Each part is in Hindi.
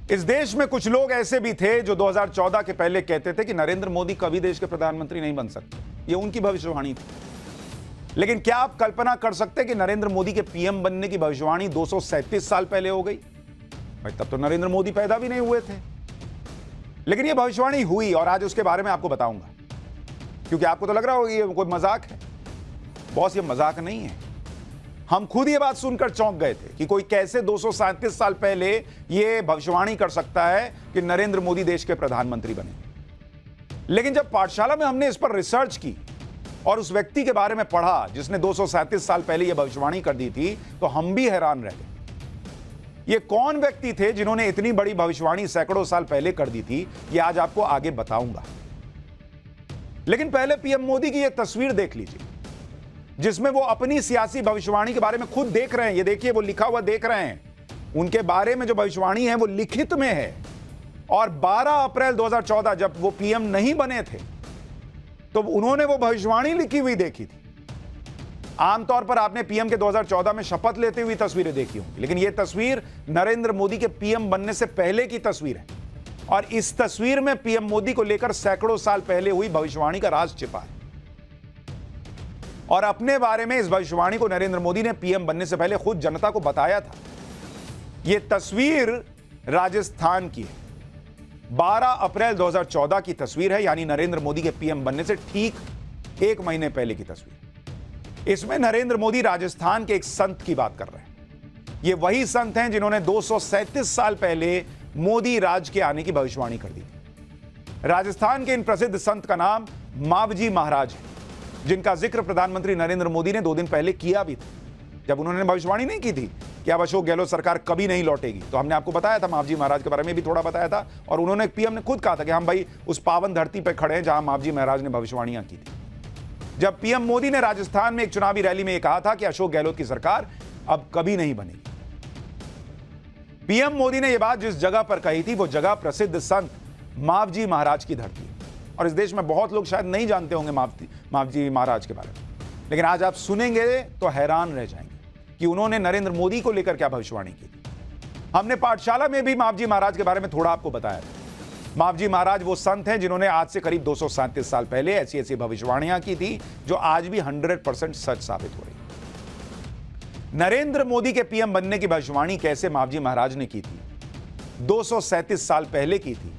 इस देश में कुछ लोग ऐसे भी थे जो 2014 के पहले कहते थे कि नरेंद्र मोदी कभी देश के प्रधानमंत्री नहीं बन सकते। ये उनकी भविष्यवाणी थी। लेकिन क्या आप कल्पना कर सकते कि नरेंद्र मोदी के पीएम बनने की भविष्यवाणी 237 साल पहले हो गई? भाई तब तो नरेंद्र मोदी पैदा भी नहीं हुए थे, लेकिन यह भविष्यवाणी हुई और आज उसके बारे में आपको बताऊंगा। क्योंकि आपको तो लग रहा होगा ये कोई मजाक है। बॉस, ये मजाक नहीं है। हम खुद ये बात सुनकर चौंक गए थे कि कोई कैसे 237 साल पहले ये भविष्यवाणी कर सकता है कि नरेंद्र मोदी देश के प्रधानमंत्री बने। लेकिन जब पाठशाला में हमने इस पर रिसर्च की और उस व्यक्ति के बारे में पढ़ा जिसने 237 साल पहले यह भविष्यवाणी कर दी थी, तो हम भी हैरान रह गए। ये कौन व्यक्ति थे जिन्होंने इतनी बड़ी भविष्यवाणी सैकड़ों साल पहले कर दी थी, ये आज आपको आगे बताऊंगा। लेकिन पहले पीएम मोदी की यह तस्वीर देख लीजिए, जिसमें वो अपनी सियासी भविष्यवाणी के बारे में खुद देख रहे हैं। ये देखिए, वो लिखा हुआ देख रहे हैं। उनके बारे में जो भविष्यवाणी है वो लिखित में है। और 12 अप्रैल 2014 जब वो पीएम नहीं बने थे, तो उन्होंने वो भविष्यवाणी लिखी हुई देखी थी। आमतौर पर आपने पीएम के 2014 में शपथ लेते हुए तस्वीरें देखी होंगी, लेकिन यह तस्वीर नरेंद्र मोदी के पीएम बनने से पहले की तस्वीर है। और इस तस्वीर में पीएम मोदी को लेकर सैकड़ों साल पहले हुई भविष्यवाणी का राज छिपा है। और अपने बारे में इस भविष्यवाणी को नरेंद्र मोदी ने पीएम बनने से पहले खुद जनता को बताया था। यह तस्वीर राजस्थान की है। 12 अप्रैल 2014 की तस्वीर है, यानी नरेंद्र मोदी के पीएम बनने से ठीक एक महीने पहले की तस्वीर। इसमें नरेंद्र मोदी राजस्थान के एक संत की बात कर रहे हैं। ये वही संत हैं जिन्होंने 237 साल पहले मोदी राज के आने की भविष्यवाणी कर दी थी। राजस्थान के इन प्रसिद्ध संत का नाम मावजी महाराज है, जिनका जिक्र प्रधानमंत्री नरेंद्र मोदी ने 2 दिन पहले किया भी था। जब उन्होंने भविष्यवाणी नहीं की थी कि अब अशोक गहलोत सरकार कभी नहीं लौटेगी, तो हमने आपको बताया था, मावजी महाराज के बारे में भी थोड़ा बताया था। और उन्होंने, पीएम ने खुद कहा था कि हम भाई उस पावन धरती पर खड़े हैं जहां मावजी महाराज ने भविष्यवाणियां की थी। जब पीएम मोदी ने राजस्थान में एक चुनावी रैली में यह कहा था कि अशोक गहलोत की सरकार अब कभी नहीं बनेगी। पीएम मोदी ने यह बात जिस जगह पर कही थी, वो जगह प्रसिद्ध संत मावजी महाराज की धरती है। और इस देश में बहुत लोग शायद नहीं जानते होंगे मावजी महाराज के बारे में, लेकिन आज आप सुनेंगे तो हैरान रह जाएंगे कि उन्होंने नरेंद्र मोदी को लेकर क्या भविष्यवाणी की थी। हमने पाठशाला में भी मावजी महाराज के बारे में थोड़ा आपको बताया था। मावजी महाराज वो संत हैं जिन्होंने आज से करीब 237 साल पहले ऐसी ऐसी भविष्यवाणियां की थी जो आज भी 100% सच साबित हो रही। नरेंद्र मोदी के पीएम बनने की भविष्यवाणी कैसे मावजी महाराज ने की थी, 237 साल पहले की थी,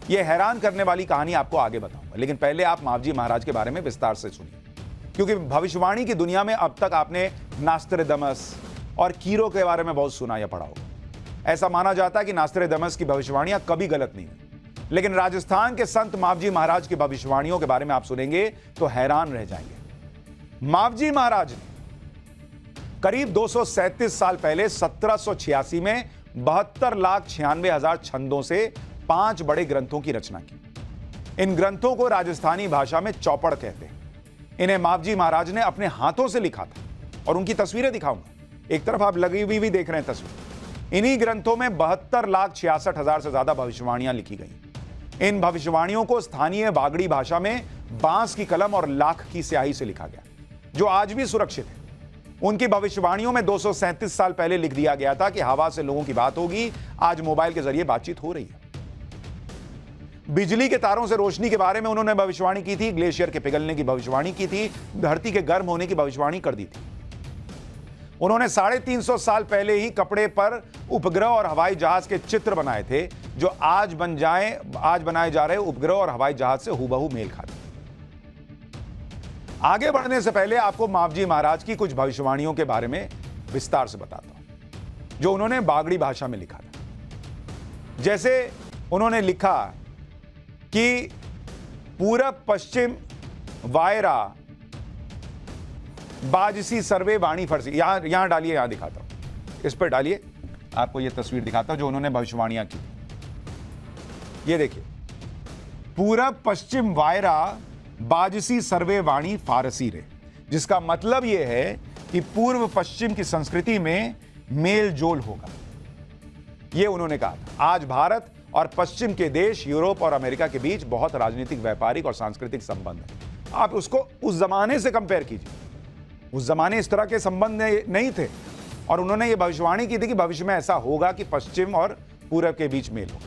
यह हैरान करने वाली कहानी आपको आगे बताऊंगा। लेकिन पहले आप मावजी महाराज के बारे में विस्तार से सुनिए, क्योंकि भविष्यवाणी की दुनिया में अब तक आपने नास्ट्रेडमस और कीरो के बारे में बहुत सुना या पढ़ा होगा। ऐसा माना जाता है कि नास्ट्रेडमस की भविष्यवाणियां कभी गलत नहीं हुई, लेकिन राजस्थान के संत मावजी महाराज की भविष्यवाणियों के बारे में आप सुनेंगे तो हैरान रह जाएंगे। मावजी महाराज ने करीब 237 साल पहले 1786 में 72,96,000 छंदों से 5 बड़े ग्रंथों की रचना की। इन ग्रंथों को राजस्थानी भाषा में चौपड़ कहते हैं। इन्हें मावजी महाराज ने अपने हाथों से लिखा था और उनकी तस्वीरें दिखाऊंगा। एक तरफ आप लगी हुई भी देख रहे हैं तस्वीर। इन्हीं ग्रंथों में 72,66,000 से ज्यादा भविष्यवाणियां लिखी गई। इन भविष्यवाणियों को स्थानीय बागड़ी भाषा में बांस की कलम और लाख की स्याही से लिखा गया, जो आज भी सुरक्षित है। उनकी भविष्यवाणियों में 237 साल पहले लिख दिया गया था कि हवा से लोगों की बात होगी। आज मोबाइल के जरिए बातचीत हो रही है। बिजली के तारों से रोशनी के बारे में उन्होंने भविष्यवाणी की थी। ग्लेशियर के पिघलने की भविष्यवाणी की थी। धरती के गर्म होने की भविष्यवाणी कर दी थी। उन्होंने 350 साल पहले ही कपड़े पर उपग्रह और हवाई जहाज के चित्र बनाए थे, जो आज बनाए जा रहे उपग्रह और हवाई जहाज से हूबहू मेल खाते। आगे बढ़ने से पहले आपको मावजी महाराज की कुछ भविष्यवाणियों के बारे में विस्तार से बताता हूं, जो उन्होंने बागड़ी भाषा में लिखा था। जैसे उन्होंने लिखा कि पूरब पश्चिम वायरा बाजसी सर्वे वाणी फरसी। यहां डालिए, यहां दिखाता हूं, इस पर डालिए, आपको यह तस्वीर दिखाता हूं जो उन्होंने भविष्यवाणियां की। ये देखिए, पूरब पश्चिम वायरा बाजसी सर्वे वाणी फारसी रे, जिसका मतलब यह है कि पूर्व पश्चिम की संस्कृति में मेल जोल होगा। यह उन्होंने कहा था। आज भारत और पश्चिम के देश यूरोप और अमेरिका के बीच बहुत राजनीतिक, व्यापारिक और सांस्कृतिक संबंध है। आप उसको उस जमाने से कंपेयर कीजिए। उस जमाने इस तरह के संबंध नहीं थे और उन्होंने ये भविष्यवाणी की थी कि भविष्य में ऐसा होगा कि पश्चिम और पूरब के बीच मेल होगा।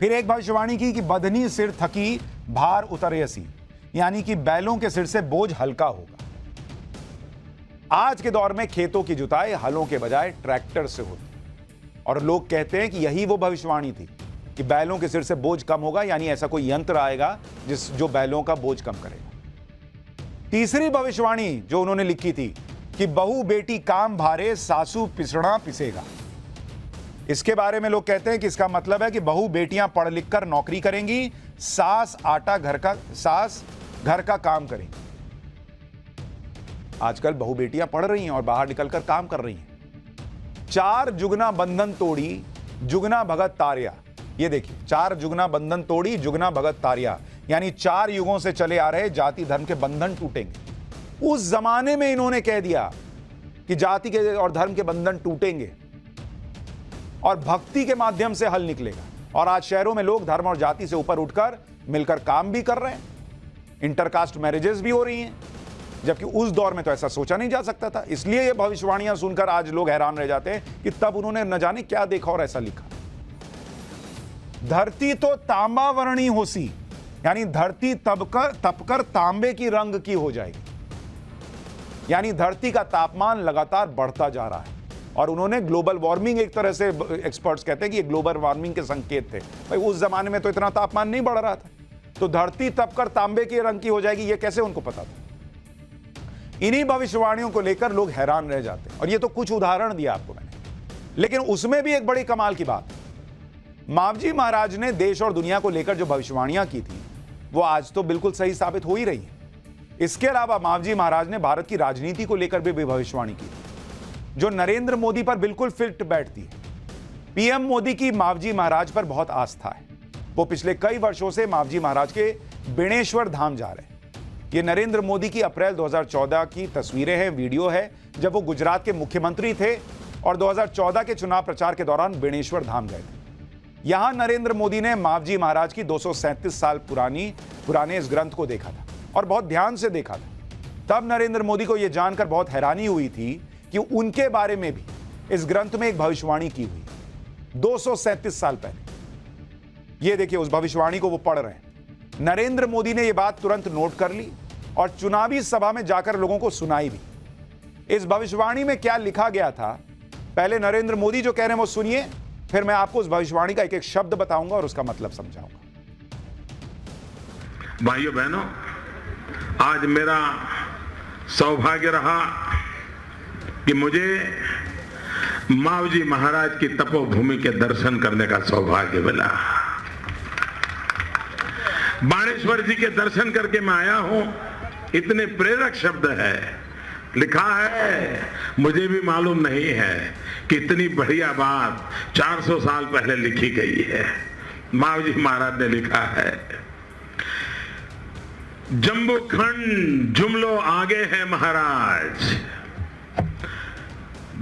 फिर एक भविष्यवाणी की कि बधनी सिर थकी भार उतरेसी, यानी कि बैलों के सिर से बोझ हल्का होगा। आज के दौर में खेतों की जुताई हलों के बजाय ट्रैक्टर से होती है और लोग कहते हैं कि यही वो भविष्यवाणी थी कि बैलों के सिर से बोझ कम होगा, यानी ऐसा कोई यंत्र आएगा जो बैलों का बोझ कम करेगा। तीसरी भविष्यवाणी जो उन्होंने लिखी थी कि बहू बेटी काम भारे सासू पिसड़ा पिसेगा। इसके बारे में लोग कहते हैं कि इसका मतलब है कि बहू बेटियां पढ़ लिख कर नौकरी करेंगी, सास घर का काम करेंगी। आजकल बहू बेटियां पढ़ रही हैं और बाहर निकलकर काम कर रही हैं। 4 जुगना बंधन तोड़ी जुगना भगत तारिया। ये देखिए, 4 जुगना बंधन तोड़ी जुगना भगत तारिया, यानी 4 युगों से चले आ रहे जाति धर्म के बंधन टूटेंगे। उस जमाने में इन्होंने कह दिया कि जाति के और धर्म के बंधन टूटेंगे और भक्ति के माध्यम से हल निकलेगा। और आज शहरों में लोग धर्म और जाति से ऊपर उठकर मिलकर काम भी कर रहे हैं, इंटरकास्ट मैरिजेस भी हो रही हैं, जबकि उस दौर में तो ऐसा सोचा नहीं जा सकता था। इसलिए ये भविष्यवाणियां सुनकर आज लोग हैरान रह जाते हैं कि तब उन्होंने न जाने क्या देखा और ऐसा लिखा। धरती तो तांबा वर्णी होसी, यानी धरती तपकर तांबे की रंग की हो जाएगी, यानी धरती का तापमान लगातार बढ़ता जा रहा है। और उन्होंने ग्लोबल वार्मिंग, एक तरह से एक्सपर्ट्स कहते हैं कि ये ग्लोबल वार्मिंग के संकेत थे। भाई उस जमाने में तो इतना तापमान नहीं बढ़ रहा था, तो धरती तपकर तांबे के रंग की हो जाएगी, ये कैसे उनको पता था। इन्हीं भविष्यवाणियों को लेकर लोग हैरान रह जाते हैं। और ये तो कुछ उदाहरण दिया आपको मैंने, लेकिन उसमें भी एक बड़ी कमाल की बात, मावजी महाराज ने देश और दुनिया को लेकर जो भविष्यवाणियां की थी वो आज तो बिल्कुल सही साबित हो ही रही है। इसके अलावा मावजी महाराज ने भारत की राजनीति को लेकर भी भविष्यवाणी की जो नरेंद्र मोदी पर बिल्कुल फिट बैठती है। पीएम मोदी की मावजी महाराज पर बहुत आस्था है। वो पिछले कई वर्षों से मावजी महाराज के बेणेश्वर धाम जा रहे हैं। ये नरेंद्र मोदी की अप्रैल 2014 की तस्वीरें हैं, वीडियो है, जब वो गुजरात के मुख्यमंत्री थे और 2014 के चुनाव प्रचार के दौरान बेणेश्वर धाम गए थे। यहां नरेंद्र मोदी ने मावजी महाराज की 237 साल पुराने इस ग्रंथ को देखा था और बहुत ध्यान से देखा था। तब नरेंद्र मोदी को यह जानकर बहुत हैरानी हुई थी कि उनके बारे में भी इस ग्रंथ में एक भविष्यवाणी की हुई 237 साल पहले। यह देखिए, उस भविष्यवाणी को वो पढ़ रहे हैं। नरेंद्र मोदी ने यह बात तुरंत नोट कर ली और चुनावी सभा में जाकर लोगों को सुनाई भी। इस भविष्यवाणी में क्या लिखा गया था, पहले नरेंद्र मोदी जो कह रहे हैं वो सुनिए, फिर मैं आपको उस भविष्यवाणी का एक एक शब्द बताऊंगा और उसका मतलब समझाऊंगा। भाइयों बहनों, आज मेरा सौभाग्य रहा कि मुझे मावजी महाराज की तपोभूमि के दर्शन करने का सौभाग्य मिला। बाणेश्वर जी के दर्शन करके मैं आया हूं। इतने प्रेरक शब्द है, लिखा है, मुझे भी मालूम नहीं है कि इतनी बढ़िया बात 400 साल पहले लिखी गई है। मावजी महाराज ने लिखा है, जम्बू खंड जुमलो आगे है महाराज,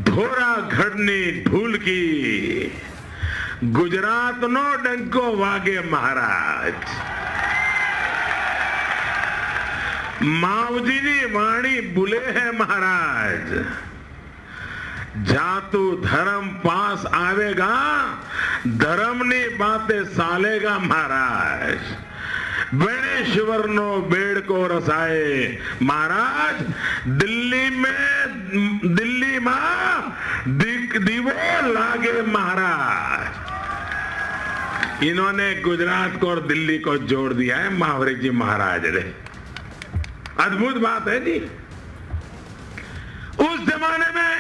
धोरा घड़नी ढूल की, गुजरात नो डंको वागे महाराज। मावजी जी वाणी बुले है महाराज, जातु धर्म पास आवेगा, धर्म ने बातें सालेगा महाराज। बेणेश्वर नो बेड़ को रसाए महाराज, दिल्ली मां दीवो लागे महाराज। इन्होंने गुजरात को और दिल्ली को जोड़ दिया है मावरी जी महाराज ने। अद्भुत बात है जी। उस जमाने में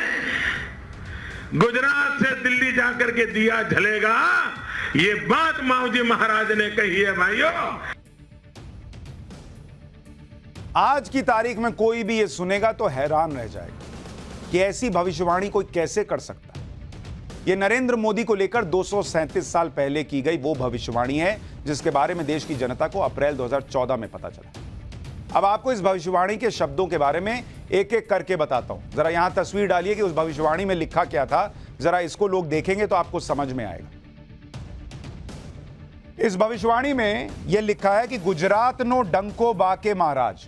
गुजरात से दिल्ली जाकर के दिया जलेगा, ये बात मावजी महाराज ने कही है भाइयों। आज की तारीख में कोई भी ये सुनेगा तो हैरान रह जाएगा कि ऐसी भविष्यवाणी कोई कैसे कर सकता है। ये नरेंद्र मोदी को लेकर 237 साल पहले की गई वो भविष्यवाणी है जिसके बारे में देश की जनता को अप्रैल 2014 में पता चला। अब आपको इस भविष्यवाणी के शब्दों के बारे में एक एक करके बताता हूं। जरा यहां तस्वीर डालिए कि उस भविष्यवाणी में लिखा क्या था। जरा इसको लोग देखेंगे तो आपको समझ में आएगा। इस भविष्यवाणी में यह लिखा है कि गुजरात नो डंको बाके महाराज,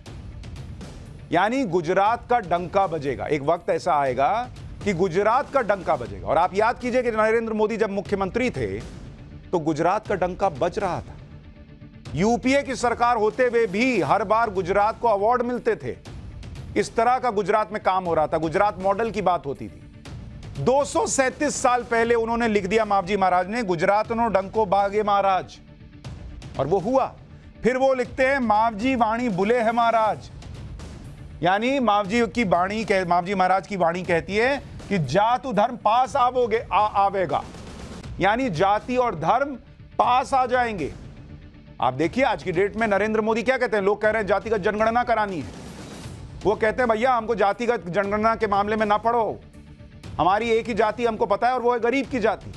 यानी गुजरात का डंका बजेगा। एक वक्त ऐसा आएगा कि गुजरात का डंका बजेगा। और आप याद कीजिए कि नरेंद्र मोदी जब मुख्यमंत्री थे तो गुजरात का डंका बज रहा था। यूपीए की सरकार होते हुए भी हर बार गुजरात को अवार्ड मिलते थे। इस तरह का गुजरात में काम हो रहा था, गुजरात मॉडल की बात होती थी। 237 साल पहले उन्होंने लिख दिया मावजी महाराज ने, गुजरात नो डंको बागे महाराज, और वो हुआ। फिर वो लिखते हैं मावजी वाणी बुले है महाराज, यानी मावजी महाराज की वाणी कहती है कि जातु धर्म पास आवेगा, यानी जाति और धर्म पास आ जाएंगे। आप देखिए आज की डेट में नरेंद्र मोदी क्या कहते हैं, लोग कह रहे हैं जातिगत जनगणना करानी है, वो कहते हैं भैया हमको जातिगत जनगणना के मामले में ना पढ़ो, हमारी एक ही जाति हमको पता है और वो है गरीब की जाति,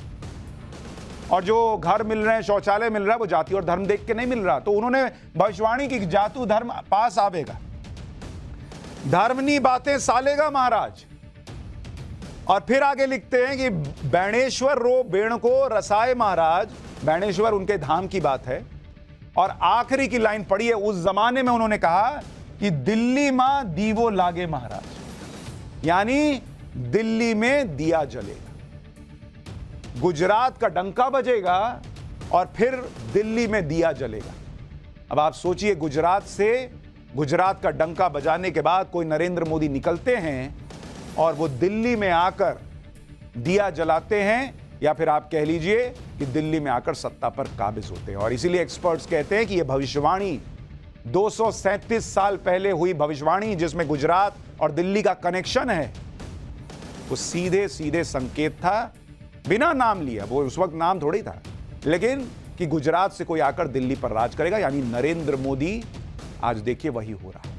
और जो घर मिल रहे हैं, शौचालय मिल रहा है, वो जाति और धर्म देख के नहीं मिल रहा। तो उन्होंने भविष्यवाणी की जातु धर्म पास आवेगा, धर्मनी बातें सालेगा महाराज। और फिर आगे लिखते हैं कि बैणेश्वर रो बेण को रसाए महाराज, बैणेश्वर उनके धाम की बात है। और आखिरी की लाइन पढ़ी है, उस जमाने में उन्होंने कहा कि दिल्ली मां दीवो लागे महाराज, यानी दिल्ली में दिया जलेगा, गुजरात का डंका बजेगा और फिर दिल्ली में दिया जलेगा। अब आप सोचिए, गुजरात का डंका बजाने के बाद कोई नरेंद्र मोदी निकलते हैं और वो दिल्ली में आकर दिया जलाते हैं, या फिर आप कह लीजिए कि दिल्ली में आकर सत्ता पर काबिज होते हैं। और इसीलिए एक्सपर्ट्स कहते हैं कि यह भविष्यवाणी 237 साल पहले हुई भविष्यवाणी, जिसमें गुजरात और दिल्ली का कनेक्शन है, वो सीधे सीधे संकेत था, बिना नाम लिया, वो उस वक्त नाम थोड़ी था, लेकिन कि गुजरात से कोई आकर दिल्ली पर राज करेगा, यानी नरेंद्र मोदी। आज देखिए वही हो रहा।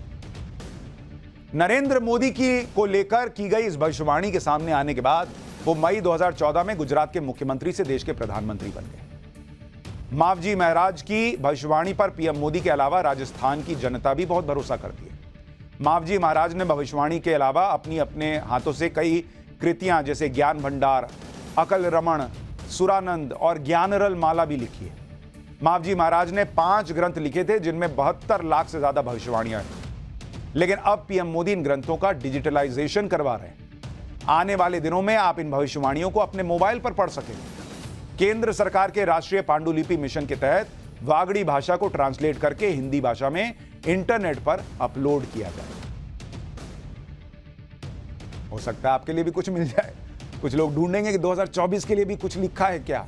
नरेंद्र मोदी को लेकर की गई इस भविष्यवाणी के सामने आने के बाद वो मई 2014 में गुजरात के मुख्यमंत्री से देश के प्रधानमंत्री बन गए। मावजी महाराज की भविष्यवाणी पर पीएम मोदी के अलावा राजस्थान की जनता भी बहुत भरोसा करती है। मावजी महाराज ने भविष्यवाणी के अलावा अपने हाथों से कई कृतियां जैसे ज्ञान भंडार, अकल रमण, सुरानंद और ज्ञानरल माला भी लिखी है। मावजी महाराज ने 5 ग्रंथ लिखे थे, जिनमें 72 लाख से ज्यादा भविष्यवाणियां हैं। लेकिन अब पीएम मोदी इन ग्रंथों का डिजिटलाइजेशन करवा रहे हैं। आने वाले दिनों में आप इन भविष्यवाणियों को अपने मोबाइल पर पढ़ सकेंगे। केंद्र सरकार के राष्ट्रीय पांडुलिपि मिशन के तहत वागड़ी भाषा को ट्रांसलेट करके हिंदी भाषा में इंटरनेट पर अपलोड किया जाए। हो सकता है आपके लिए भी कुछ मिल जाए। कुछ लोग ढूंढेंगे कि 2024 के लिए भी कुछ लिखा है क्या।